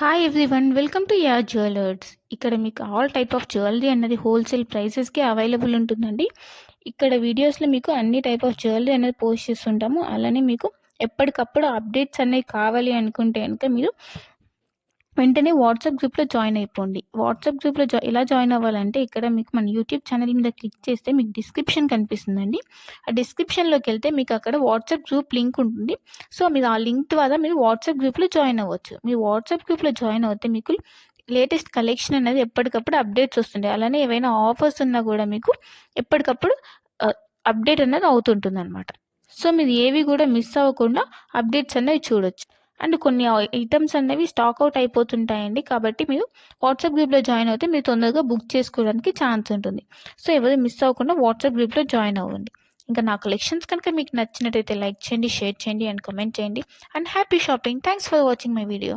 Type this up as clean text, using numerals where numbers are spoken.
Hi everyone, welcome to yeah jewellers. ఇక్కడ మీకు all type of jewellery అన్నది wholesale ప్రైసెస్కి available ఉంటుందండి. ఇక్కడ వీడియోస్లో మీకు అన్ని టైప్ ఆఫ్ జ్యువెలరీ అనేది పోస్ట్ చేస్తుంటాము. అలానే మీకు ఎప్పటికప్పుడు అప్డేట్స్ అనేవి కావాలి అనుకుంటే కనుక మీరు వెంటనే వాట్సాప్ గ్రూప్లో జాయిన్ అయిపోండి. వాట్సాప్ గ్రూప్లో ఎలా జాయిన్ అవ్వాలంటే ఇక్కడ మీకు మన యూట్యూబ్ ఛానల్ మీద క్లిక్ చేస్తే మీకు డిస్క్రిప్షన్ కనిపిస్తుందండి. ఆ డిస్క్రిప్షన్లోకి వెళ్తే మీకు అక్కడ వాట్సాప్ గ్రూప్ లింక్ ఉంటుంది. సో మీరు ఆ లింక్ ద్వారా మీరు వాట్సాప్ గ్రూప్లో జాయిన్ అవ్వచ్చు. మీరు వాట్సాప్ గ్రూప్లో జాయిన్ అవుతే మీకు లేటెస్ట్ కలెక్షన్ అనేది ఎప్పటికప్పుడు అప్డేట్స్ వస్తుంటాయి. అలానే ఏవైనా ఆఫర్స్ ఉన్నా కూడా మీకు ఎప్పటికప్పుడు అప్డేట్ అనేది అవుతుంటుంది అనమాట. సో మీరు ఏవి కూడా మిస్ అవ్వకుండా అప్డేట్స్ అనేవి చూడొచ్చు. అండ్ కొన్ని ఐటమ్స్ అనేవి స్టాక్ అవుట్ అయిపోతుంటాయండి. కాబట్టి మీరు వాట్సాప్ గ్రూప్లో జాయిన్ అవుతే మీరు తొందరగా బుక్ చేసుకోవడానికి ఛాన్స్ ఉంటుంది. సో ఎవరు మిస్ అవ్వకుండా వాట్సాప్ గ్రూప్లో జాయిన్ అవ్వండి. ఇంకా నా కలెక్షన్స్ కనుక మీకు నచ్చినట్టయితే లైక్ చేయండి, షేర్ చేయండి అండ్ కామెంట్ చేయండి. And happy shopping. Thanks for watching my video.